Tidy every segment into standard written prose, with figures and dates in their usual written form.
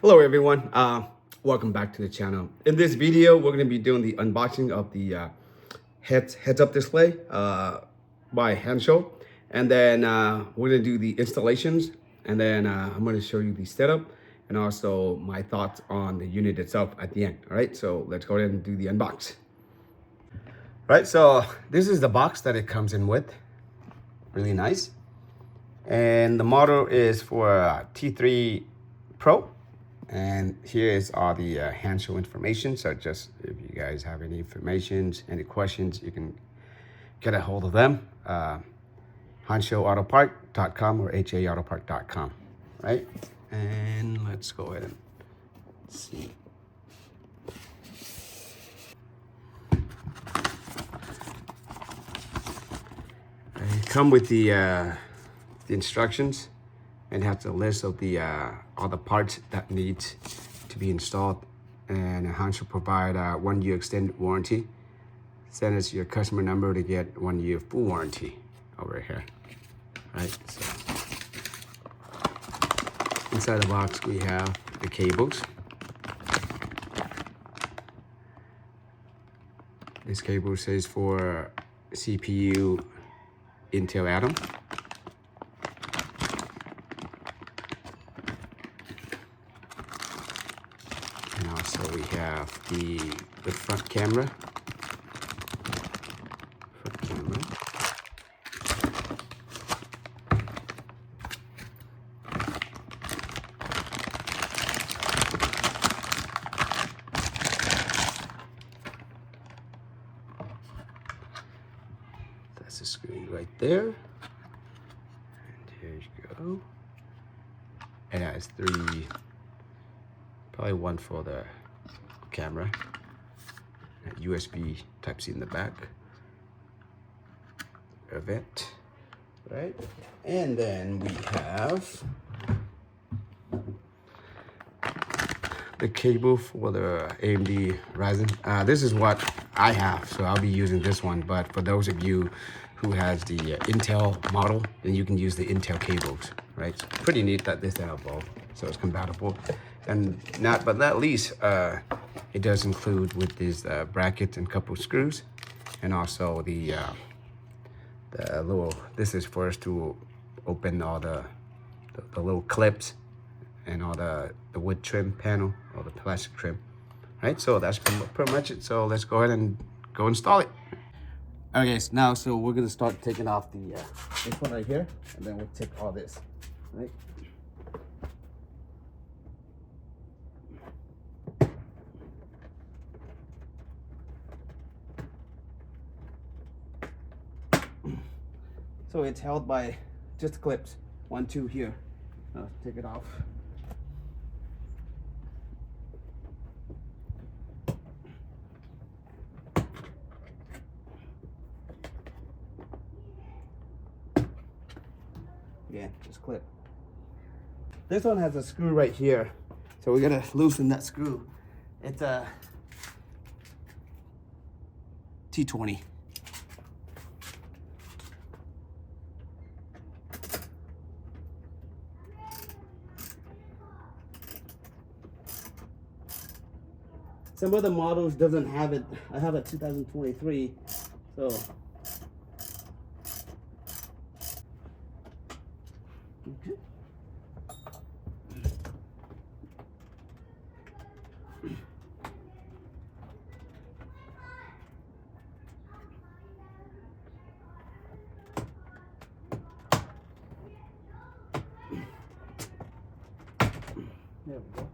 Hello everyone, welcome back to the channel. In this video, we're going to be doing the unboxing of the heads-up display by Hannshow. And then we're going to do the installations, and then I'm going to show you the setup and also my thoughts on the unit itself at the end. All right, so let's go ahead and do the unbox. All right, so this is the box that it comes in with. Really nice. And the model is for T3 Pro. And here is all the Hannshow information. So just if you guys have any information, any questions, you can get a hold of them. HanshowAutoPart.com or HAAutoPart.com, right? And let's go ahead and see. They come with the instructions and have the list of the all the parts that need to be installed. And Hannshow provide a 1 year extended warranty. Send us your customer number to get 1 year full warranty over here. Right. So inside the box we have the cables. This cable says for CPU Intel Atom. And also we have the front camera. That's the screen right there. And here you go. And it has three, probably one for the camera. USB Type-C in the back of it, right? And then we have the cable for the AMD Ryzen. This is what I have, so I'll be using this one. But for those of you who has the Intel model, then you can use the Intel cables, right? It's pretty neat that this have both, so it's compatible. And not least, it does include with these brackets and couple screws, and also the little. This is for us to open all the little clips and all the wood trim panel or the plastic trim. Right, so that's pretty much it. So let's go ahead and go install it. Okay, so now we're gonna start taking off the this one right here, and then we'll take all this, right? So it's held by just clips, 1, 2 here. Take it off. Yeah, just clip. This one has a screw right here, so we're gonna loosen that screw. It's a T20. Some of the models doesn't have it. I have a 2023, so. Okay. There we go.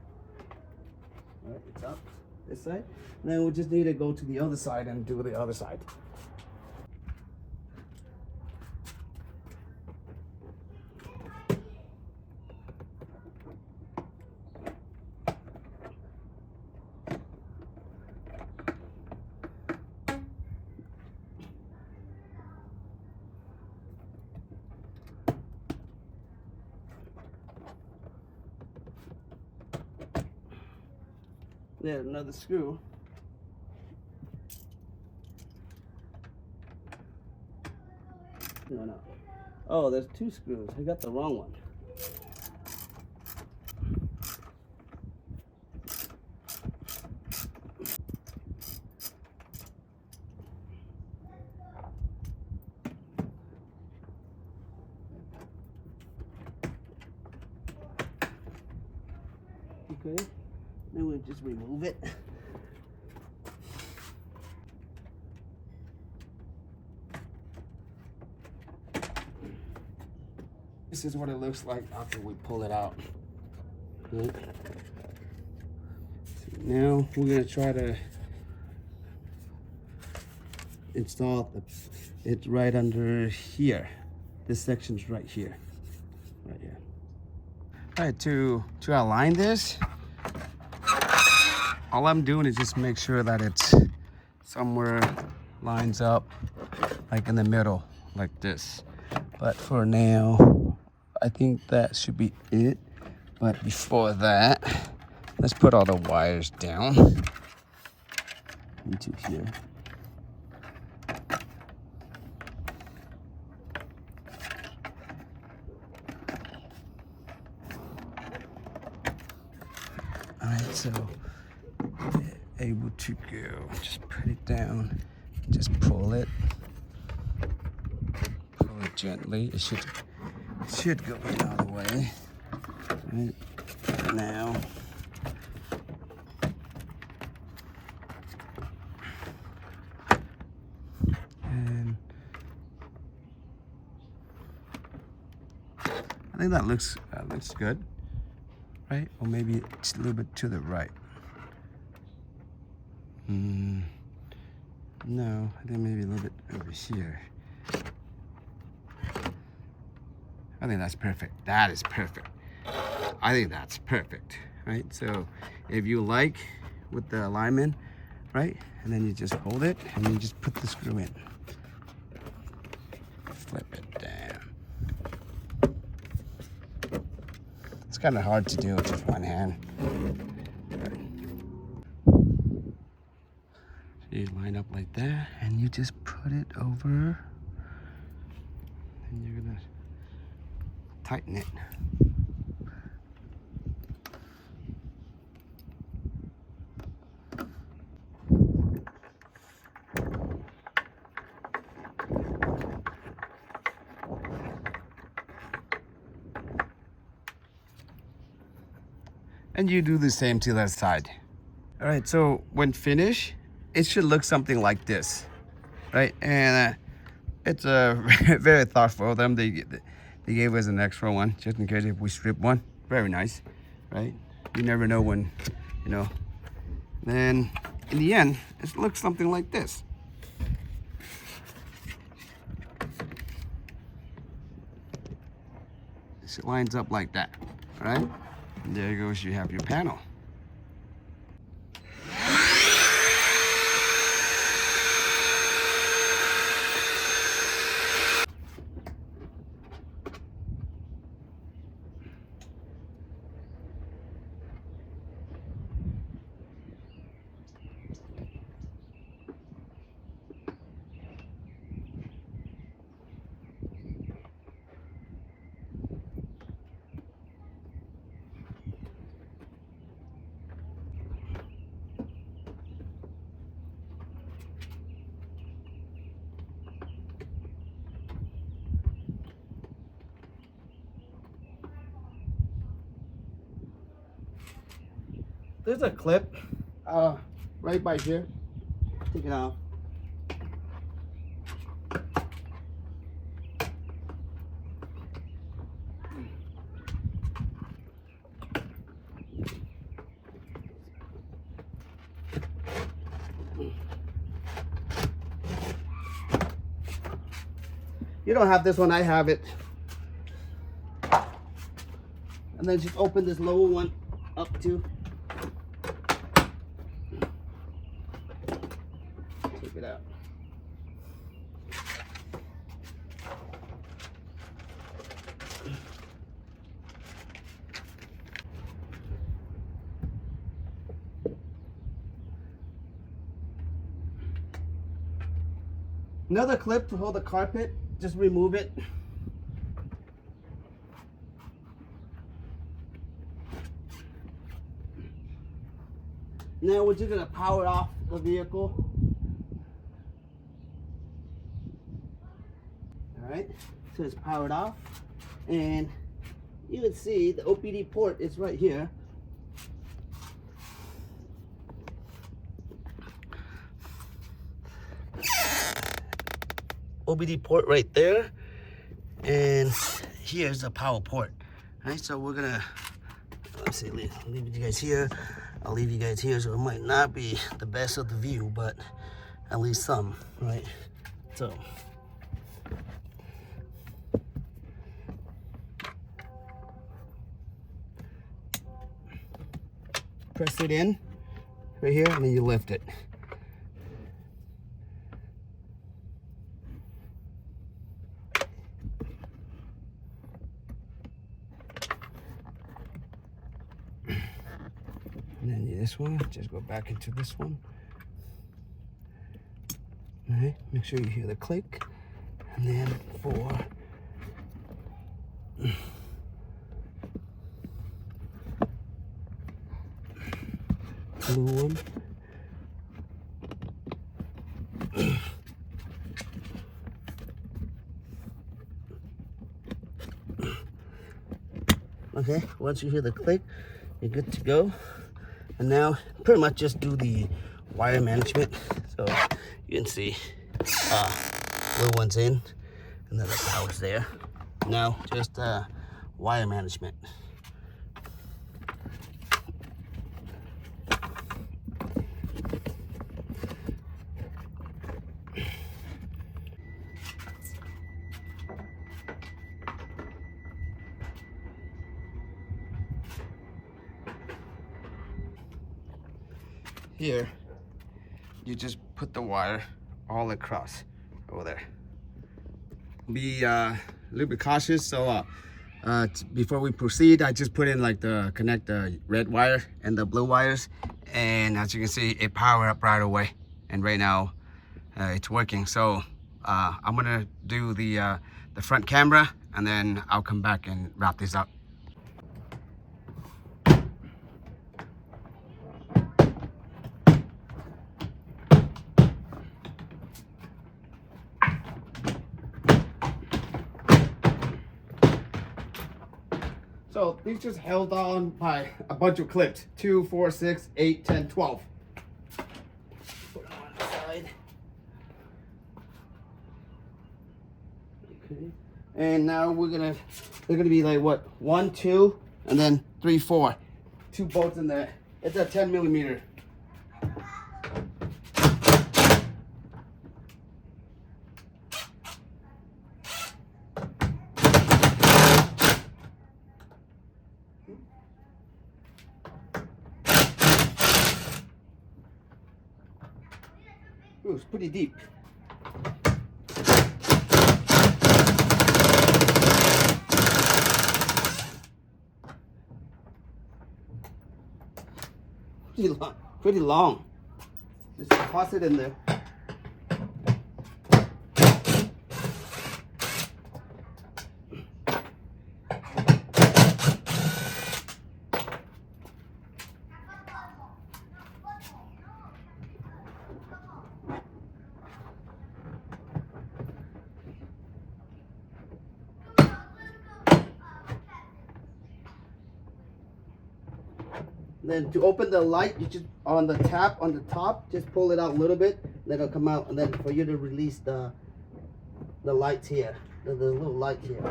All right, it's up this side. And then we just need to go to the other side and do the other side. There's another screw. No. Oh, there's 2 screws. I got the wrong one. Okay, then we'll just remove it. This is what it looks like after we pull it out. Right. So now we're gonna try to install it right under here. This section's right here. Right here. All right, to align this, all I'm doing is just make sure that it's somewhere lines up, like in the middle, like this. But for now, I think that should be it. But before that, let's put all the wires down into here. All right, so able to go. Just put it down. Just pull it. Pull it gently. It should go in all the way. Right now. And I think that looks good, right? Or maybe it's a little bit to the right. No, I think maybe a little bit over here. I think that's perfect. That is perfect. I think that's perfect, right? So if you like with the alignment, right? And then you just hold it and you just put the screw in. Flip it down. It's kind of hard to do with just one hand. So you line up like that and you just put it over and you're gonna tighten it. And you do the same to that side. All right, so when finished, it should look something like this, right? And it's very thoughtful of them. They gave us an extra one just in case if we strip one. Very nice, right? You never know when, you know. Then in the end, it looks something like this. It lines up like that, all right? And there goes, you have your panel. There's a clip right by here. Take it off. You don't have this one, I have it. And then just open this lower one up too. Take it out. Another clip to hold the carpet, just remove it. Now we're just gonna power off the vehicle. All right, so it's powered off, and you can see the OPD port is right here. OBD port right there, and here's the power port. All right, so we're gonna, let's see, leave you guys here. I'll leave you guys here, so it might not be the best of the view, but at least some, right? So press it in right here, and then you lift it. And then this one, just go back into this one. All right, make sure you hear the click. And then for blue one. Okay, once you hear the click, you're good to go. And now pretty much just do the wire management. So you can see blue one's in, and then the power's there. Now just wire management. Here, you just put the wire all across over there. Be a little bit cautious. So before we proceed, I just put in like connect the red wire and the blue wires, and as you can see, it powered up right away. And right now, it's working. So I'm gonna do the front camera, and then I'll come back and wrap this up. So these just held on by a bunch of clips. 2, 4, 6, 8, 10, 12. Put them on the side. Okay. And now they're gonna be like what? 1, 2, and then 3, 4. 2 bolts in there. It's a 10 millimeter. Ooh, it's pretty deep. Pretty long. Just toss it in there. Then to open the light, you just on the tap on the top, just pull it out a little bit, then it'll come out. And then for you to release the lights here, the little light here.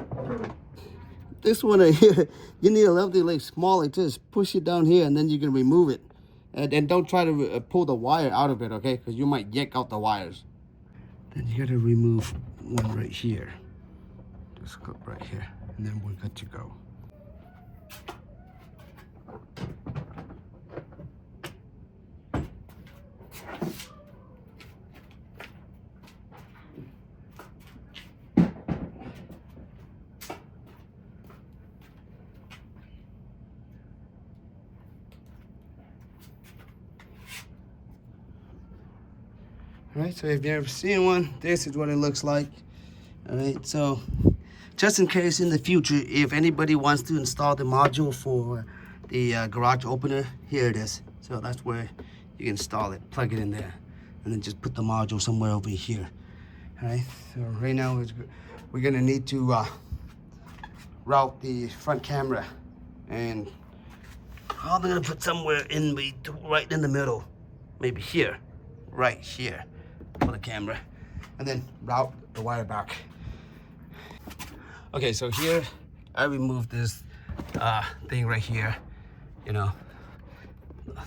This one right here, you need a little bit like smaller. Just push it down here, and then you can remove it. And don't try to pull the wire out of it, okay? Because you might yank out the wires. Then you gotta remove one right here. Just go right here, and then we're good to go. All right, so if you've never seen one, this is what it looks like. All right, so just in case in the future, if anybody wants to install the module for the garage opener, here it is. So that's where you can install it, plug it in there, and then just put the module somewhere over here. All right, so right now we're gonna need to route the front camera, and I'm gonna put somewhere right in the middle, maybe here, right here. For the camera, and then route the wire back. Okay, so here I removed this thing right here, you know,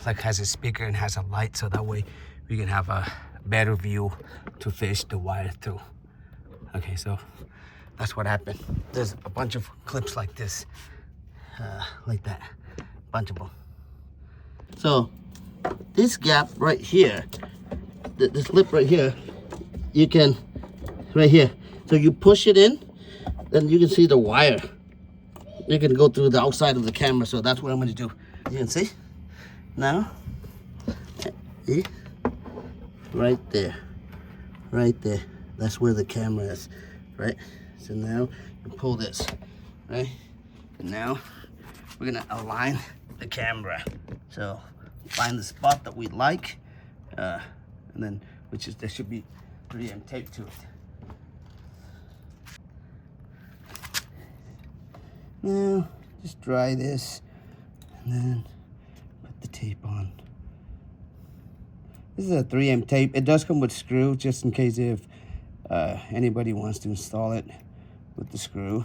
like has a speaker and has a light, so that way we can have a better view to fish the wire through. Okay, so that's what happened. There's a bunch of clips like this, like that, bunch of them. So this gap right here, this lip right here, you can, right here. So you push it in, then you can see the wire. You can go through the outside of the camera, so that's what I'm gonna do. You can see now, see? Right there, right there. That's where the camera is, right? So now you pull this, right? And now we're gonna align the camera. So find the spot that we like, and then there should be 3M tape to it. Now just dry this and then put the tape on. This is a 3M tape. It does come with screw, just in case if anybody wants to install it with the screw.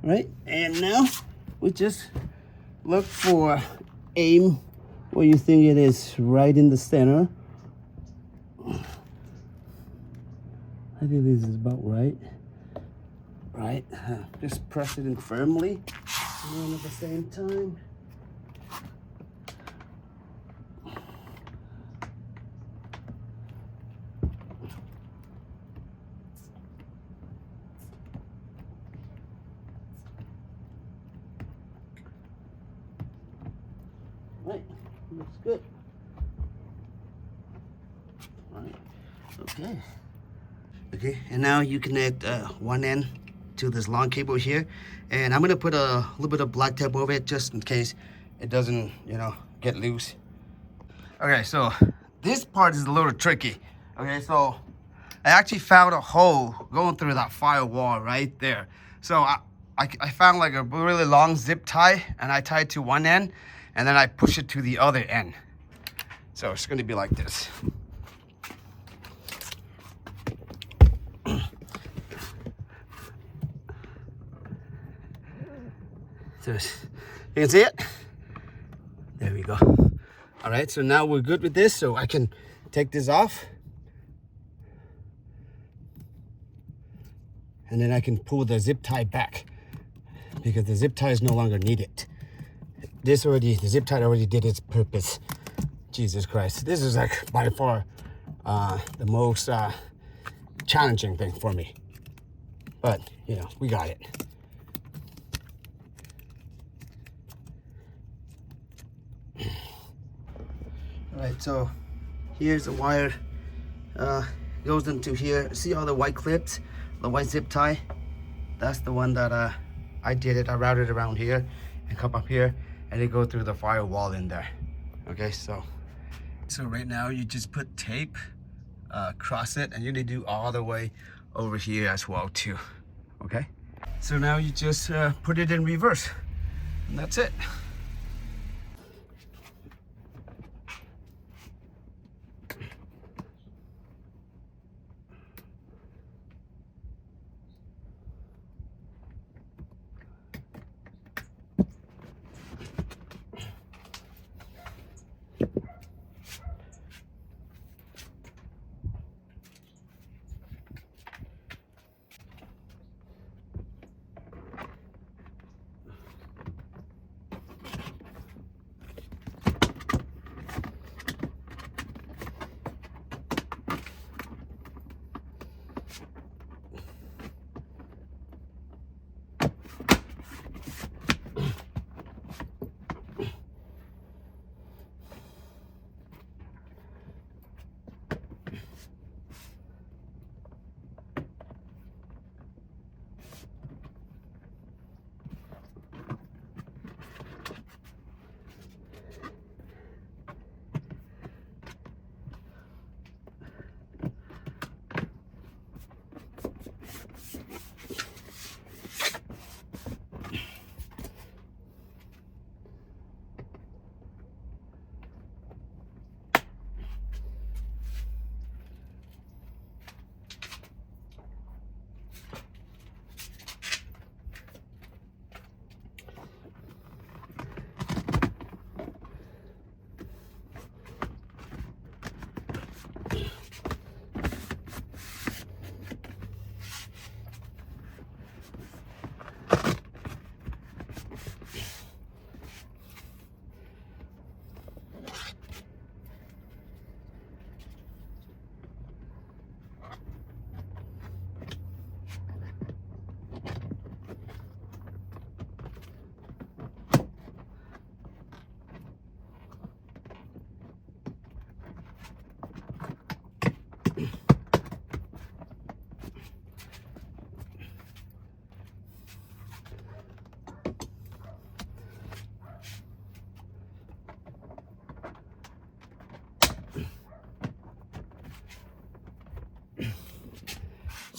Right, and now we just look for aim where you think it is, right in the center. I think this is about right. Right, just press it in firmly, and then at the same time. Right, looks good. Right, okay. Okay, and now you connect one end to this long cable here, and I'm gonna put a little bit of black tape over it just in case it doesn't, you know, get loose. Okay, so this part is a little tricky. Okay, so I actually found a hole going through that firewall right there. So I found like a really long zip tie, and I tied to one end, and then I push it to the other end. So it's gonna be like this. So you can see it? There we go. All right, so now we're good with this, so I can take this off. And then I can pull the zip tie back because the zip tie is no longer needed. The zip tie already did its purpose. Jesus Christ. This is like by far the most challenging thing for me. But, you know, we got it. All right, so here's the wire. Goes into here. See all the white clips? The white zip tie? That's the one that I did it. I routed around here and come up here, and it go through the firewall in there. Okay, so right now you just put tape across it, and you need to do all the way over here as well too. Okay, so now you just put it in reverse, and that's it.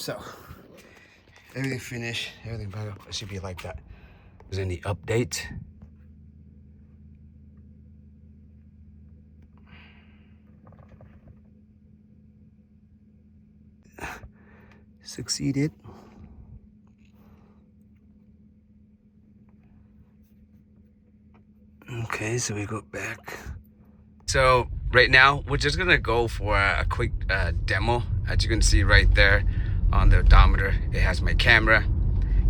So everything finished, everything back up. It should be like that. Is any update? Succeeded. Okay, so we go back. So right now we're just gonna go for a quick demo. As you can see right there on the odometer, it has my camera,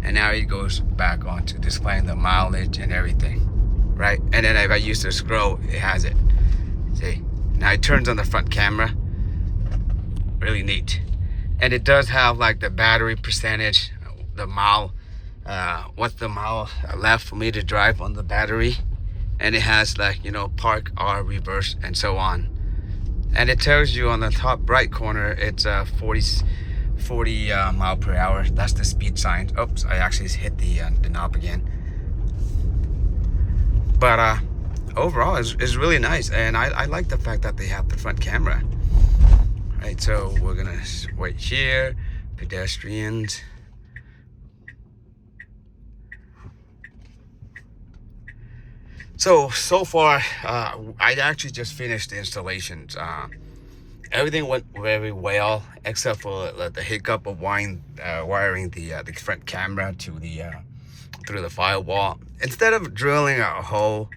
and now it goes back onto displaying the mileage and everything, right? And then if I use the scroll, it has it. See, now it turns on the front camera. Really neat. And it does have like the battery percentage, the mile, what's the mile left for me to drive on the battery. And it has like, you know, park, R, reverse, and so on. And it tells you on the top right corner, it's 40 mile per hour. That's the speed sign. Oops, I actually hit the knob again. But overall, it's really nice. And I like the fact that they have the front camera. Right, so we're gonna wait here, pedestrians. So far, I actually just finished the installations. Everything went very well, except for the hiccup of wiring the front camera to the through the firewall. Instead of drilling a hole,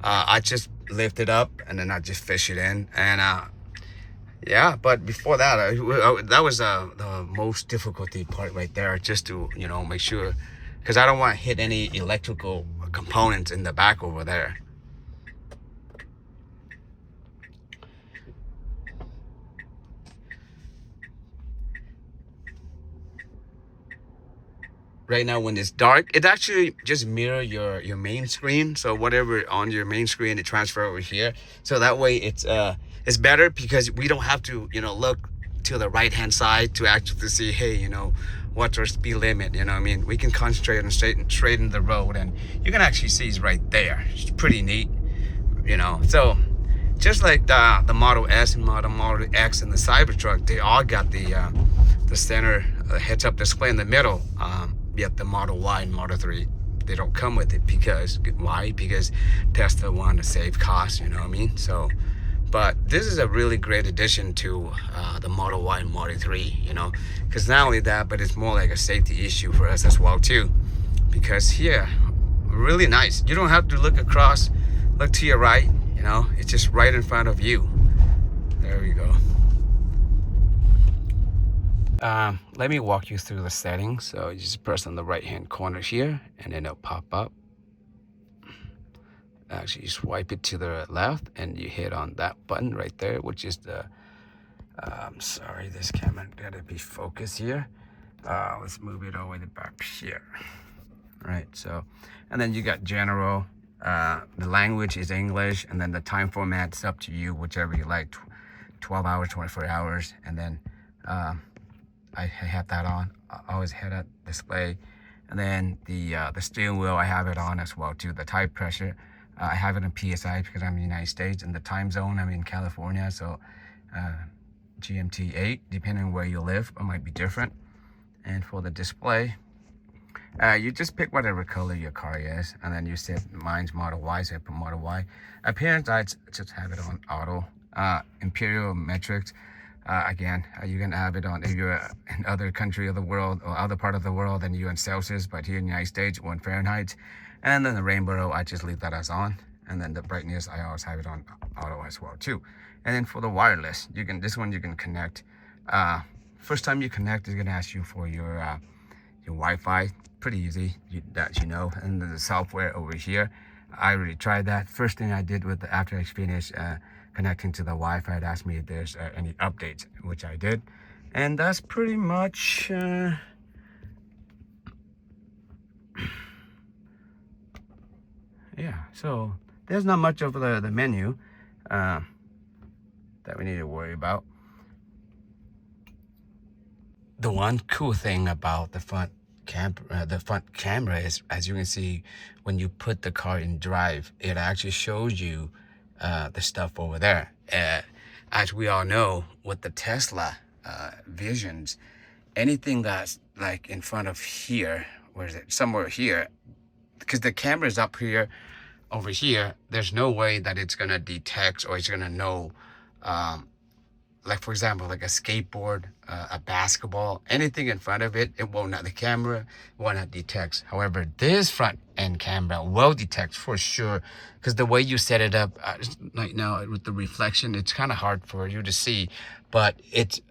I just lift it up and then I just fish it in. And yeah, but before that, that was the most difficulty part right there, just to, you know, make sure, because I don't want to hit any electrical components in the back over there. Right now when it's dark, it actually just mirror your main screen. So whatever on your main screen, it transfer over here. So that way it's better, because we don't have to, you know, look to the right hand side to actually see, hey, you know, what's our speed limit, you know what I mean? We can concentrate on straighten the road, and you can actually see it's right there. It's pretty neat, you know. So just like the Model S and Model X and the Cybertruck, they all got the center heads-up display in the middle. Yet the Model Y and Model 3, they don't come with it. Because why? Because Tesla wanted to save costs, you know what I mean? So, but this is a really great addition to the Model Y and Model 3, you know, because not only that, but it's more like a safety issue for us as well too. Because here, really nice. You don't have to look across, look to your right, you know, it's just right in front of you. There we go. Let me walk you through the settings. So you just press on the right hand corner here, and then it'll pop up. Actually, you swipe it to the left and you hit on that button right there, which is the sorry, this camera gotta be focused here. Let's move it all the way back here. Right, so, and then you got general, the language is English, and then the time format is up to you, whichever you like, 12 hours, 24 hours, and then I have that on. I always had a display. And then the steering wheel, I have it on as well too. The tire pressure, I have it in PSI because I'm in the United States, and the time zone, I'm in California, so GMT 8, depending on where you live, it might be different. And for the display, you just pick whatever color your car is, and then you set, mine's Model Y, so I put Model Y. Appearance, I just have it on auto. Imperial metrics, again, you can have it on, if you're in other country of the world or other part of the world, then you're in Celsius, but here in the United States, we're in Fahrenheit. And then the rainbow, I just leave that as on. And then the brightness, I always have it on auto as well too. And then for the wireless, you can, this one you can connect. First time you connect, it's gonna ask you for your Wi-Fi. Pretty easy, that you know. And then the software over here, I already tried that. First thing I did with the, after I finished connecting to the Wi-Fi, it asked me if there's any updates, which I did. And that's pretty much yeah, so there's not much of the menu that we need to worry about. The one cool thing about the front camera is, as you can see, when you put the car in drive, it actually shows you the stuff over there. As we all know, with the Tesla visions, anything that's like in front of here, where is it? Somewhere here, because the camera is up here, over here, there's no way that it's gonna detect or it's gonna know, like for example, like a skateboard, a basketball, anything in front of it, it will not, the camera will not detect. However, this front end camera will detect for sure, because the way you set it up right now with the reflection, it's kind of hard for you to see, but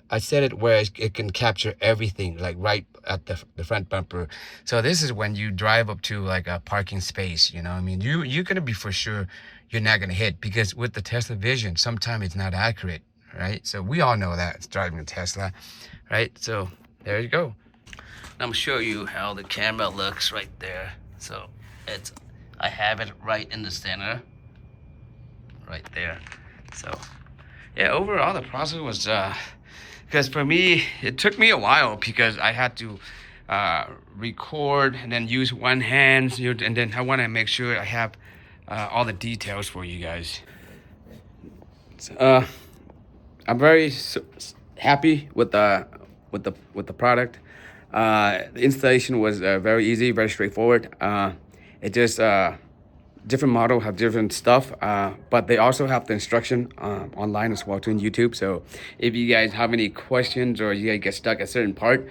I set it where it can capture everything, like right at the front bumper. So this is when you drive up to like a parking space, you know what I mean? You're gonna be for sure you're not gonna hit, because with the Tesla Vision, sometimes it's not accurate, right? So we all know that, it's driving a Tesla, right? So there you go. I'm gonna show you how the camera looks right there. So I have it right in the center, right there. So yeah, overall the process was, because for me, it took me a while because I had to record and then use one hand, and then I want to make sure I have all the details for you guys. I'm very happy with the product. The installation was very easy, very straightforward. It just different model have different stuff, but they also have the instruction online as well too in YouTube. So if you guys have any questions or you guys get stuck at a certain part,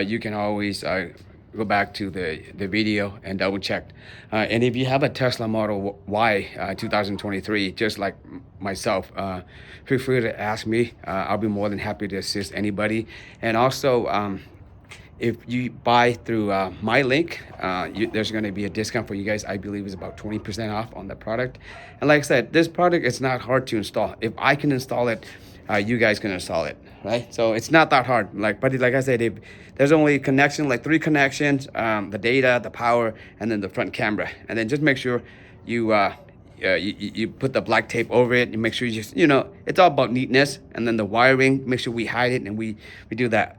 you can always go back to the video and double check. And if you have a Tesla Model Y 2023, just like myself, feel free to ask me. I'll be more than happy to assist anybody. And also, if you buy through my link, there's going to be a discount for you guys. I believe it's about 20% off on the product. And like I said, this product is not hard to install. If I can install it, you guys can install it, right? So it's not that hard. Like I said, if there's only connection, like 3 connections, the data, the power, and then the front camera. And then just make sure you put the black tape over it, and make sure you just, it's all about neatness. And then the wiring, make sure we hide it, and we do that.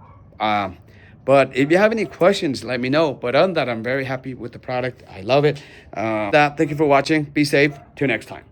But if you have any questions, let me know. But other than that, I'm very happy with the product. I love it. Thank you for watching. Be safe. Till next time.